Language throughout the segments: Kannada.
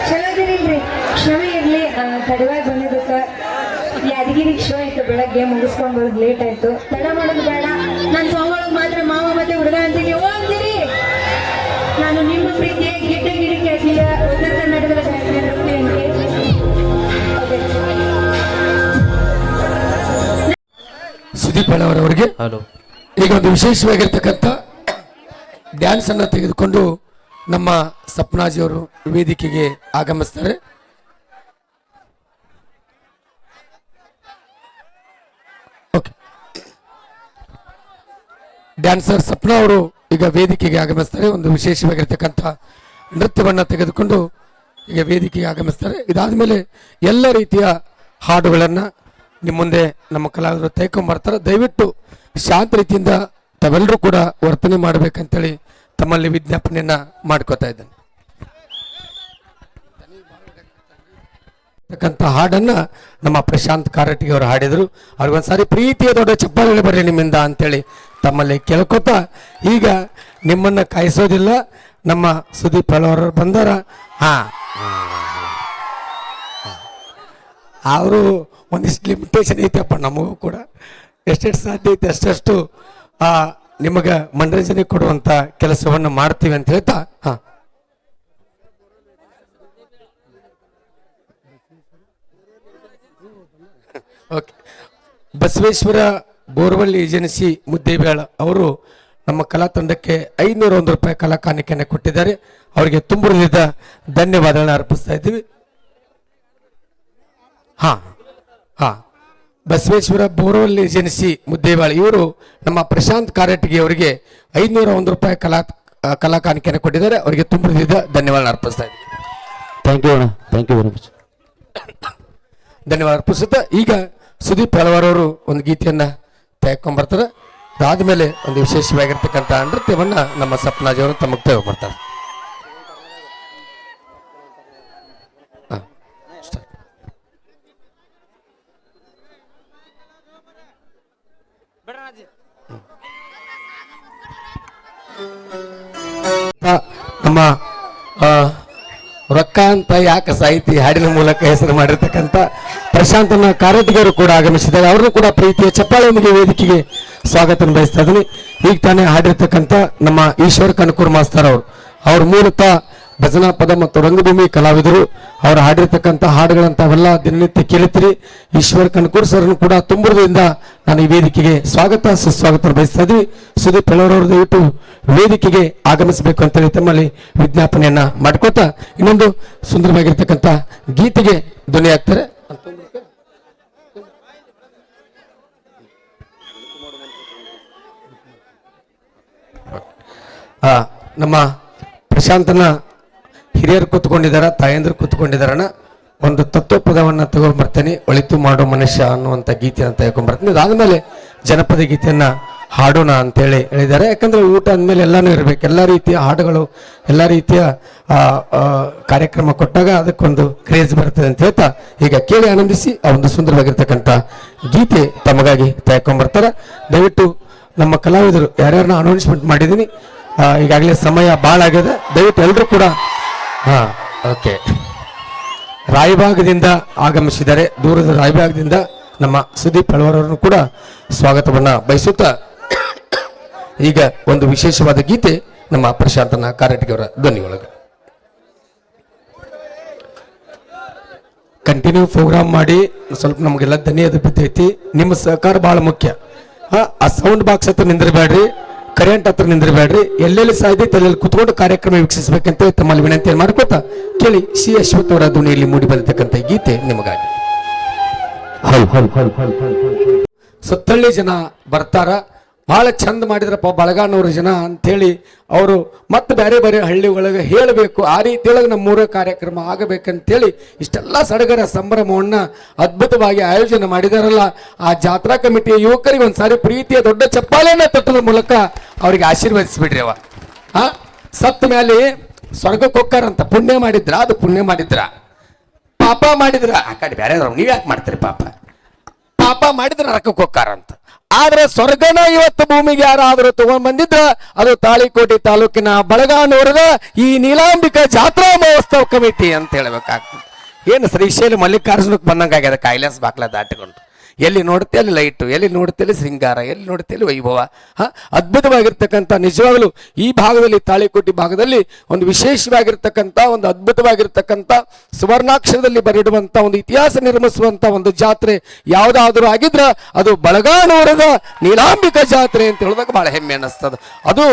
ಚಲೋ ಇದೀರಿಲ್ರಿ? ಕ್ಷಮೆ ಇರ್ಲಿ, ತಡವಾಗಿ ಬಂದಿದ್ದಕ್ಕೆ ಯಾದಗಿರಿಗೆ ಶೋ ಆಯ್ತು, ಬೆಳಗ್ಗೆ ಮುಗಿಸ್ಕೊಂಡು ಬರೋದು ಲೇಟ್ ಆಯ್ತು. ತಡ ಮಾಡೋದು ಬೇಡ. ನಾನು ಸೋಮೊಳಗೆ ಮಾತ್ರ ಮಾವ ಮತ್ತೆ ಹುಡುಗ ಅಂತೀನಿ ಹೋಗ್ತೀರಿ. ನಾನು ನಿಮ್ಮ ಪ್ರೀತಿಯ ಗಿಡಕ್ಕೆ ಹಾಕಿಲ್ಲ ಉತ್ತರ ಕರ್ನಾಟಕದ ಸುದೀಪ್ ಅವರವರಿಗೆ ಈಗ ಒಂದು ವಿಶೇಷವಾಗಿರ್ತಕ್ಕಂಥ ಡ್ಯಾನ್ಸ್ ಅನ್ನ ತೆಗೆದುಕೊಂಡು ನಮ್ಮ ಸಪ್ನಾಜಿಯವರು ವೇದಿಕೆಗೆ ಆಗಮಿಸ್ತಾರೆ. ಡ್ಯಾನ್ಸರ್ ಸಪ್ನಾ ಅವರು ಈಗ ವೇದಿಕೆಗೆ ಆಗಮಿಸ್ತಾರೆ. ಒಂದು ವಿಶೇಷವಾಗಿರ್ತಕ್ಕಂಥ ನೃತ್ಯವನ್ನ ತೆಗೆದುಕೊಂಡು ಈಗ ವೇದಿಕೆಗೆ ಆಗಮಿಸ್ತಾರೆ. ಇದಾದ ಮೇಲೆ ಎಲ್ಲ ರೀತಿಯ ಹಾಡುಗಳನ್ನ ನಿಮ್ಮ ಮುಂದೆ ನಮ್ಮ ಕಲಾವಿದರು ತೆಗೆದುಕೊಂಡ್ಬರ್ತಾರೆ. ದಯವಿಟ್ಟು ಶಾಂತ ರೀತಿಯಿಂದ ತಾವೆಲ್ಲರೂ ಕೂಡ ವರ್ತನೆ ಮಾಡ್ಬೇಕಂತೇಳಿ ತಮ್ಮಲ್ಲಿ ವಿಜ್ಞಾಪನೆಯನ್ನ ಮಾಡ್ಕೋತಾ ಇದ್ದೇನೆ. ಹಾಡನ್ನ ನಮ್ಮ ಪ್ರಶಾಂತ್ ಕಾರಟಗಿ ಅವರು ಹಾಡಿದ್ರು. ಅವ್ರಿಗೊಂದ್ಸಾರಿ ಪ್ರೀತಿಯ ದೊಡ್ಡ ಚಪ್ಪಾಳೆ ಬರ್ರಿ ನಿಮ್ಮಿಂದ ಅಂತೇಳಿ ತಮ್ಮಲ್ಲಿ ಕೇಳ್ಕೊತಾ ಈಗ ನಿಮ್ಮನ್ನ ಕಾಯಿಸೋದಿಲ್ಲ. ನಮ್ಮ ಸುದೀಪ್ ಅವರು ಬಂದಾರ. ಅವರು ಒಂದಿಷ್ಟು ಲಿಮಿಟೇಷನ್ ಐತಪ್ಪ, ನಮಗೂ ಕೂಡ ಎಷ್ಟೆಷ್ಟು ಸಾಧ್ಯ ಐತೆ ಅಷ್ಟಷ್ಟು ನಿಮಗೆ ಮನರಂಜನೆ ಕೊಡುವಂತ ಕೆಲಸವನ್ನು ಮಾಡ್ತೀವಿ ಅಂತ ಹೇಳ್ತಾ okay. Basaveshwara borewell agency Muddebihal ಅವರು ನಮ್ಮ ಕಲಾ ತಂಡಕ್ಕೆ 501 ರೂಪಾಯಿ ಕಲಾ ಕಾಣಿಕೆಯನ್ನು ಕೊಟ್ಟಿದ್ದಾರೆ. ಅವರಿಗೆ ತುಂಬುರಿದ ಧನ್ಯವಾದಗಳನ್ನ ಅರ್ಪಿಸ್ತಾ ಇದ್ದೀವಿ. ಬಸವೇಶ್ವರ ಬೋರ್ವೆಲ್ ಏಜೆನ್ಸಿ ಮುದ್ದೇಬೇಳ ಇವರು ನಮ್ಮ ಪ್ರಶಾಂತ್ ಕಾರಟಗಿ ಅವರಿಗೆ 501 ರೂಪಾಯಿ ಕಲಾ ಕಾಣಿಕೆಯನ್ನು ಕೊಟ್ಟಿದ್ದಾರೆ. ಅವರಿಗೆ ತುಂಬುರಿದ ಧನ್ಯವಾದ ಅರ್ಪಿಸ್ತಾ ಇದ್ದೀವಿ. ಥ್ಯಾಂಕ್ ಯು ಅಣ್ಣ, ಥ್ಯಾಂಕ್ ಯು ವೆರಿ ಮಚ್. ಧನ್ಯವಾದ ಅರ್ಪಿಸುತ್ತಾ ಈಗ ಸುದೀಪ್ ಅವರು ಒಂದು ಗೀತೆಯನ್ನ ತೆಗೆದುಕೊಂಡ್ಬರ್ತಾರೆ. ಅದಾದ್ಮೇಲೆ ಒಂದು ವಿಶೇಷವಾಗಿರ್ತಕ್ಕಂಥ ನೃತ್ಯವನ್ನ ನಮ್ಮ ಸಪ್ನಾಜಿ ಅವರು ತಮಗೆ ತೆಗೆದುಕೊಡ್ತಾರೆ. ನಮ್ಮ ರೊಕ್ಕ ಅಂತ ಯಾಕೆ ಸಾಹಿತಿ ಹಾಡಿನ ಮೂಲಕ ಹೆಸರು ಮಾಡಿರ್ತಕ್ಕಂಥ ಪ್ರಶಾಂತನ ಕಾರಟಗಿಯವರು ಕೂಡ ಆಗಮಿಸಿದ್ದಾರೆ. ಅವರು ಕೂಡ ಪ್ರೀತಿಯ ಚಪ್ಪಾಳೆಯೊಂದಿಗೆ ವೇದಿಕೆಗೆ ಸ್ವಾಗತ ಬಯಸ್ತಾ ಇದ್ದೀನಿ. ಈಗ ತಾನೇ ಹಾಡಿರ್ತಕ್ಕಂಥ ನಮ್ಮ ಈಶ್ವರ್ ಕನಕೂರ್ ಮಾಸ್ತರ್ ಅವ್ರ ಮೂಲತಃ ಭಜನಾ ಪದ ಮತ್ತು ರಂಗಭೂಮಿ ಕಲಾವಿದರು. ಅವರು ಹಾಡಿರ್ತಕ್ಕಂಥ ಹಾಡುಗಳಂತಾವೆಲ್ಲ ದಿನನಿತ್ಯ ಕೇಳುತ್ತೀರಿ. ಈಶ್ವರ್ ಕನಕೂರ್ ಸರ್ನು ಕೂಡ ತುಂಬುರದಿಂದ ನಾನು ಈ ವೇದಿಕೆಗೆ ಸ್ವಾಗತ ಸುಸ್ವಾಗತ ಬಯಸ್ತಾ ಇದ್ವಿ. ಸುದೀಪ್ ಅವರು ದಯವಿಟ್ಟು ವೇದಿಕೆಗೆ ಆಗಮಿಸಬೇಕು ಅಂತೇಳಿ ತಮ್ಮಲ್ಲಿ ವಿಜ್ಞಾಪನೆಯನ್ನ ಮಾಡ್ಕೋತಾ ಇನ್ನೊಂದು ಸುಂದರವಾಗಿರ್ತಕ್ಕಂಥ ಗೀತೆಗೆ ಧ್ವನಿ ಆಗ್ತಾರೆ. ನಮ್ಮ ಪ್ರಶಾಂತನ ಹಿರಿಯರು ಕೂತ್ಕೊಂಡಿದಾರ, ತಾಯಂದ್ರು ಕೂತ್ಕೊಂಡಿದಾರಣ. ಒಂದು ತತ್ವಪದವನ್ನ ತಗೊಂಡ್ಬರ್ತೇನೆ, ಒಳಿತು ಮಾಡೋ ಮನುಷ್ಯ ಅನ್ನುವಂಥ ಗೀತೆಯನ್ನು ತೆಗೆದುಕೊಂಡ್ಬರ್ತೀನಿ. ಅದಾದ್ಮೇಲೆ ಜನಪದ ಗೀತೆಯನ್ನ ಹಾಡೋಣ ಅಂತೇಳಿ ಹೇಳಿದ್ದಾರೆ. ಯಾಕಂದ್ರೆ ಊಟ ಅಂದಮೇಲೆ ಎಲ್ಲಾನು ಇರಬೇಕು, ಎಲ್ಲ ರೀತಿಯ ಹಾಡುಗಳು, ಎಲ್ಲ ರೀತಿಯ ಕಾರ್ಯಕ್ರಮ ಕೊಟ್ಟಾಗ ಅದಕ್ಕೊಂದು ಕ್ರೇಜ್ ಬರ್ತದೆ ಅಂತ ಹೇಳ್ತಾ ಈಗ ಕೇಳಿ ಆನಂದಿಸಿ ಆ ಒಂದು ಸುಂದರವಾಗಿರ್ತಕ್ಕಂಥ ಗೀತೆ ತಮಗಾಗಿ ತೆಗೆದುಕೊಂಡ್ಬರ್ತಾರೆ. ದಯವಿಟ್ಟು ನಮ್ಮ ಕಲಾವಿದರು ಯಾರ್ಯಾರನ್ನ ಅನೌನ್ಸ್ಮೆಂಟ್ ಮಾಡಿದ್ದೀನಿ. ಈಗಾಗಲೇ ಸಮಯ ಭಾಳ ಆಗಿದೆ. ದಯವಿಟ್ಟು ಎಲ್ಲರೂ ಕೂಡ ಓಕೆ, ರಾಯಬಾಗದಿಂದ ಆಗಮಿಸಿದ್ದಾರೆ. ದೂರದ ರಾಯಬಾಗದಿಂದ ನಮ್ಮ ಸುದೀಪ್ ಅವರನ್ನು ಕೂಡ ಸ್ವಾಗತವನ್ನ ಬಯಸುತ್ತಾ ಈಗ ಒಂದು ವಿಶೇಷವಾದ ಗೀತೆ ನಮ್ಮ ಪ್ರಶಾಂತನ ಕಾರಟಗಿ ಅವರ ಧ್ವನಿಯೊಳಗೆ ಕಂಟಿನ್ಯೂ ಪ್ರೋಗ್ರಾಮ್ ಮಾಡಿ ಸ್ವಲ್ಪ ನಮಗೆಲ್ಲ ಧ್ವನಿ ಅದು ಬಿದ್ದೈತಿ. ನಿಮ್ಮ ಸಹಕಾರ ಬಹಳ ಮುಖ್ಯ. ಆ ಸೌಂಡ್ ಬಾಕ್ಸ್ ಹತ್ರ ನಿಂದಿರಬೇಡ್ರಿ, ಕರೆಂಟ್ ಹತ್ರ ನಿಂದಿರಬೇಡ್ರಿ. ಎಲ್ಲೆಲ್ಲಿ ಸಾಧ್ಯತೆ ಅಲ್ಲೆಲ್ಲಿ ಕುತ್ಕೊಂಡು ಕಾರ್ಯಕ್ರಮ ವೀಕ್ಷಿಸಬೇಕಂತ ತಮ್ಮಲ್ಲಿ ವಿನಂತಿಯನ್ನು ಮಾಡ್ಕೋತಾ ಕೇಳಿ ಸಿ ಅಶ್ವಥ್ ಅವರ ಧ್ವನಿಯಲ್ಲಿ ಮೂಡಿ ಬಂದಿರತಕ್ಕಂಥ ಗೀತೆ ನಿಮಗಾಗಿ. ಸುತ್ತಳ್ಳಿ ಜನ ಬರ್ತಾರ, ಬಹಳ ಚಂದ ಮಾಡಿದ್ರಪ್ಪ ಬಳಗಾನವ್ರ ಜನ ಅಂತೇಳಿ ಅವರು ಮತ್ತೆ ಬೇರೆ ಬೇರೆ ಹಳ್ಳಿ ಒಳಗೆ ಹೇಳಬೇಕು. ಆ ರೀತಿಯೊಳಗೆ ನಮ್ಮೂರ ಕಾರ್ಯಕ್ರಮ ಆಗಬೇಕಂತೇಳಿ ಇಷ್ಟೆಲ್ಲ ಸಡಗರ ಸಂಭ್ರಮವನ್ನ ಅದ್ಭುತವಾಗಿ ಆಯೋಜನೆ ಮಾಡಿದಾರಲ್ಲ, ಆ ಜಾತ್ರಾ ಕಮಿಟಿಯ ಯುವಕರಿಗೆ ಒಂದ್ಸಾರಿ ಪ್ರೀತಿಯ ದೊಡ್ಡ ಚಪ್ಪಾಳೆಯನ್ನ ತಟ್ಟದ ಮೂಲಕ ಅವರಿಗೆ ಆಶೀರ್ವದಿಸ್ಬಿಡ್ರಿ. ಸತ್ತ ಮೇಲೆ ಸ್ವರ್ಗಕ್ಕೆ ಹೋಗ್ತಾರಂತ. ಪುಣ್ಯ ಮಾಡಿದ್ರ, ಅದು ಪುಣ್ಯ ಮಾಡಿದ್ರ, ಪಾಪ ಮಾಡಿದ್ರ ಆ ಕಡೆ ಬೇರೆ ನೀವ್ ಯಾಕೆ ಮಾಡ್ತೀರಿ? ಪಾಪ ಮಾಡಿದ್ರೆ ನರಕಕ್ಕೆ ಹೋಗ್ತಾರಂತ. ಆದ್ರೆ ಸ್ವರ್ಗನ ಇವತ್ತು ಭೂಮಿಗೆ ಯಾರಾದರೂ ತಗೊಂಡ್ ಬಂದಿದ್ರ ಅದು ತಾಳಿಕೋಟೆ ತಾಲೂಕಿನ ಬಳಗಾನೂರದ ಈ ನೀಲಾಂಬಿಕಾ ಜಾತ್ರಾ ಮಹೋತ್ಸವ ಕಮಿಟಿ ಅಂತ ಹೇಳ್ಬೇಕಾಗ್ತದೆ. ಏನು ಶ್ರೀಶೈಲ ಮಲ್ಲಿಕಾರ್ಜುನಕ್ಕೆ ಬಂದಂಗಾಗ್ಯದ ಕೈಲಾಸ ಬಾಕ್ಲ ದಾಟಿಕೊಂಡು. ಎಲ್ಲಿ ನೋಡುತ್ತೆ ಅಲ್ಲಿ ಲೈಟು, ಎಲ್ಲಿ ನೋಡುತ್ತೆ ಅಲ್ಲಿ ಶೃಂಗಾರ, ಎಲ್ಲಿ ನೋಡುತ್ತೆ ಅಲ್ಲಿ ವೈಭವ. ಅದ್ಭುತವಾಗಿರ್ತಕ್ಕಂಥ ನಿಜವಾಗಲೂ ಈ ಭಾಗದಲ್ಲಿ ತಾಳಿಕೋಟೆ ಭಾಗದಲ್ಲಿ ಒಂದು ವಿಶೇಷವಾಗಿರ್ತಕ್ಕಂಥ ಒಂದು ಅದ್ಭುತವಾಗಿರ್ತಕ್ಕಂಥ ಸುವರ್ಣಾಕ್ಷರದಲ್ಲಿ ಬರೆಯಿಡುವಂಥ ಒಂದು ಇತಿಹಾಸ ನಿರ್ಮಿಸುವಂಥ ಒಂದು ಜಾತ್ರೆ ಯಾವುದಾದ್ರೂ ಆಗಿದ್ರ ಅದು ಬಳಗಾನೂರದ ನೀಲಾಂಬಿಕಾ ಜಾತ್ರೆ ಅಂತ ಹೇಳಿದಾಗ ಬಹಳ ಹೆಮ್ಮೆ ಅನ್ನಿಸ್ತದೆ. ಅದು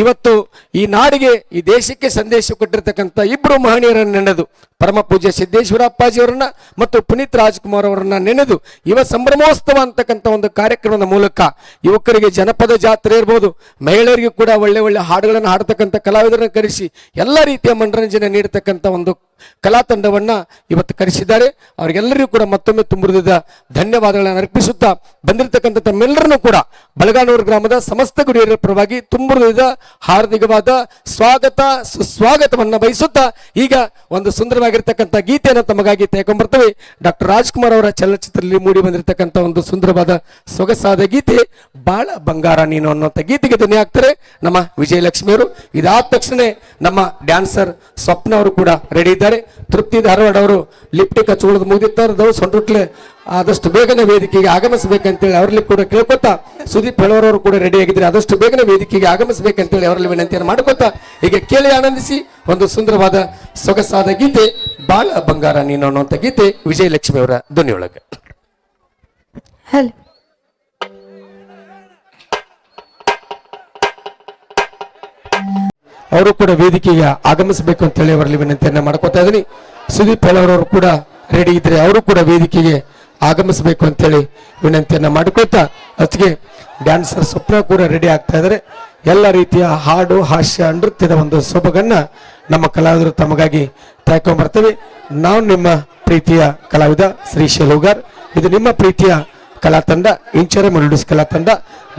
ಇವತ್ತು ಈ ನಾಡಿಗೆ ಈ ದೇಶಕ್ಕೆ ಸಂದೇಶ ಕೊಟ್ಟಿರ್ತಕ್ಕಂಥ ಇಬ್ಬರು ಮಹನೀಯರನ್ನು ನೆನೆದು ಪರಮ ಪೂಜ್ಯ ಸಿದ್ದೇಶ್ವರ ಅಪ್ಪಾಜಿಯವರನ್ನ ಮತ್ತು ಪುನೀತ್ ರಾಜ್ಕುಮಾರ್ ಅವರನ್ನ ನೆನೆದು ಸಂಭ್ರಮೋತ್ಸವ ಅಂತಕ್ಕಂಥ ಒಂದು ಕಾರ್ಯಕ್ರಮದ ಮೂಲಕ ಯುವಕರಿಗೆ ಜನಪದ ಜಾತ್ರೆ ಇರ್ಬೋದು, ಮಹಿಳೆಯರಿಗೂ ಕೂಡ ಒಳ್ಳೆ ಒಳ್ಳೆ ಹಾಡುಗಳನ್ನು ಹಾಡ್ತಕ್ಕಂಥ ಕಲಾವಿದರನ್ನು ಕರೆಸಿ ಎಲ್ಲ ರೀತಿಯ ಮನರಂಜನೆ ನೀಡತಕ್ಕಂಥ ಒಂದು ಕಲಾ ತಂಡವನ್ನ ಇವತ್ತು ಕರೆಸಿದ್ದಾರೆ. ಅವರಿಗೆಲ್ಲರಿಗೂ ಕೂಡ ಮತ್ತೊಮ್ಮೆ ತುಂಬುರಿದ ಧನ್ಯವಾದಗಳನ್ನು ಅರ್ಪಿಸುತ್ತಾ ಬಂದಿರತಕ್ಕಂಥ ತಮ್ಮೆಲ್ಲರನ್ನು ಕೂಡ ಬಳಗಾನೂರು ಗ್ರಾಮದ ಸಮಸ್ತ ಗುರಿಯರ ಪರವಾಗಿ ತುಂಬುರಿದ ಹಾರ್ದಿಕವಾದ ಸ್ವಾಗತ ಸುಸ್ವಾಗತವನ್ನ ಬಯಸುತ್ತಾ ಈಗ ಒಂದು ಸುಂದರವಾಗಿರ್ತಕ್ಕಂಥ ಗೀತೆಯನ್ನು ತಮಗಾಗಿ ತೆಗೆದುಕೊಂಡ್ಬರ್ತೇವೆ. ಡಾಕ್ಟರ್ ರಾಜ್ಕುಮಾರ್ ಅವರ ಚಲನಚಿತ್ರದಲ್ಲಿ ಮೂಡಿ ಬಂದಿರತಕ್ಕಂಥ ಒಂದು ಸುಂದರವಾದ ಸೊಗಸಾದ ಗೀತೆ ಬಾಳ ಬಂಗಾರ ನೀನು ಅನ್ನುವಂಥ ಗೀತೆಗೆ ಧ್ವನಿ ಆಗ್ತಾರೆ ನಮ್ಮ ವಿಜಯಲಕ್ಷ್ಮಿಯವರು. ಇದಾದ ತಕ್ಷಣ ನಮ್ಮ ಡ್ಯಾನ್ಸರ್ ಸ್ವಪ್ನ ಅವರು ಕೂಡ ರೆಡಿ ಇದ್ದಾರೆ. ತೃಪ್ತಿ ಧಾರವಾಡ ಅವರು ಲಿಪ್ಟಿಕ್ ಹಚ್ಕೊಳ್ಳೋದು ಮುಗಿದಿರ್ತಾರೆ, ಸೊಂಟುಟ್ಲೆ ಆದಷ್ಟು ಬೇಗನೆ ವೇದಿಕೆಗೆ ಆಗಮಿಸಬೇಕಂತೇಳಿ ಅವರಲ್ಲಿ ಕೂಡ ಕೇಳ್ಕೊತಾ, ಸುದೀಪ್ ಹೇಳೋರವರು ಕೂಡ ರೆಡಿ ಆಗಿದ್ರೆ ಆದಷ್ಟು ಬೇಗನೆ ವೇದಿಕೆಗೆ ಆಗಮಿಸಬೇಕಂತೇಳಿ ಅವರಲ್ಲಿ ವಿನಂತಿಯನ್ನು ಮಾಡ್ಕೊತಾ ಈಗ ಕೇಳಿ ಆನಂದಿಸಿ ಒಂದು ಸುಂದರವಾದ ಸೊಗಸಾದ ಗೀತೆ ಬಾಳ ಬಂಗಾರ ನೀನು ಅನ್ನುವಂಥ ಗೀತೆ ವಿಜಯಲಕ್ಷ್ಮಿ ಅವರ ಧ್ವನಿಯೊಳಗೆ. ಹಲೋ ಅವರು ಕೂಡ ವೇದಿಕೆಗೆ ಆಗಮಿಸಬೇಕು ಅಂತ ಹೇಳಿ ಅವರಲ್ಲಿ ವಿನಂತಿಯನ್ನ ಮಾಡ್ಕೋತಾ ಇದ್ದೀನಿ. ಸುದೀಪ್ ಹೇಳೋರವರು ಕೂಡ ರೆಡಿ ಇದ್ರೆ ಅವರು ಕೂಡ ವೇದಿಕೆಗೆ ಆಗಮಿಸಬೇಕು ಅಂತೇಳಿ ವಿನಂತಿಯನ್ನ ಮಾಡಿಕೊಳ್ತಾ ಅಷ್ಟಿಗೆ ಡ್ಯಾನ್ಸರ್ ಸ್ವಪ್ನ ಕೂಡ ರೆಡಿ ಆಗ್ತಾ ಇದ್ದಾರೆ. ಎಲ್ಲ ರೀತಿಯ ಹಾಡು ಹಾಸ್ಯ ನೃತ್ಯದ ಒಂದು ಸೊಬಗನ್ನ ನಮ್ಮ ಕಲಾವಿದರು ತಮಗಾಗಿ ತೆಗೆದುಕೊಂಡ್ಬರ್ತೇವೆ. ನಾವು ನಿಮ್ಮ ಪ್ರೀತಿಯ ಕಲಾವಿದ ಶ್ರೀಶೈಲ ಹೂಗಾರ್, ಇದು ನಿಮ್ಮ ಪ್ರೀತಿಯ ಕಲಾ ತಂಡ ಇಂಚರ ಮೆಲೋಡಿಸ್ ಕಲಾ ತಂಡ.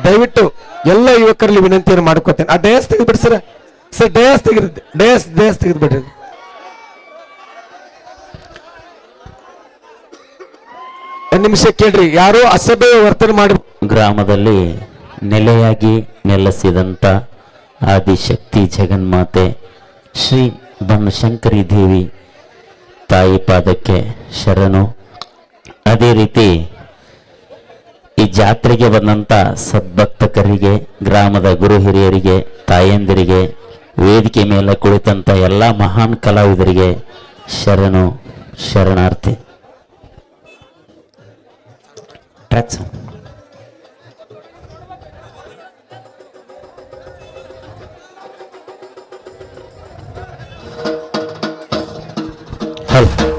ದಯವಿಟ್ಟು ಎಲ್ಲ ಯುವಕರಲ್ಲಿ ವಿನಂತಿಯನ್ನು ಮಾಡ್ಕೋತೇನೆ, ಆ ಡಯಸ್ ತೆಗೆದ್ಬಿಡಿ ಸರ್, ಡಯಸ್ ತೆಗೆದು ಡಯಸ್ ತೆಗೆದು ಬಿಡ್ರಿ. ಒಂದು ನಿಮಿಷ ಕೇಳ್ರಿ, ಯಾರು ಅಸಭ್ಯ ವರ್ತನೆ ಮಾಡಿ ಗ್ರಾಮದಲ್ಲಿ ನೆಲೆಯಾಗಿ ನೆಲೆಸಿದಂಥ ಆದಿಶಕ್ತಿ ಜಗನ್ಮಾತೆ ಶ್ರೀ ಬನಶಂಕರಿ ದೇವಿ ತಾಯಿ ಪಾದಕ್ಕೆ ಶರಣು. ಅದೇ ರೀತಿ ಈ ಜಾತ್ರೆಗೆ ಬಂದಂಥ ಸದ್ಭಕ್ತಕರಿಗೆ, ಗ್ರಾಮದ ಗುರು ಹಿರಿಯರಿಗೆ, ತಾಯಂದಿರಿಗೆ, ವೇದಿಕೆ ಮೇಲೆ ಕುಳಿತಂಥ ಎಲ್ಲ ಮಹಾನ್ ಕಲಾವಿದರಿಗೆ ಶರಣು ಶರಣಾರ್ಥಿ. ಟ್ರ್ಯಾಕ್ಸ್ ಹೌದು.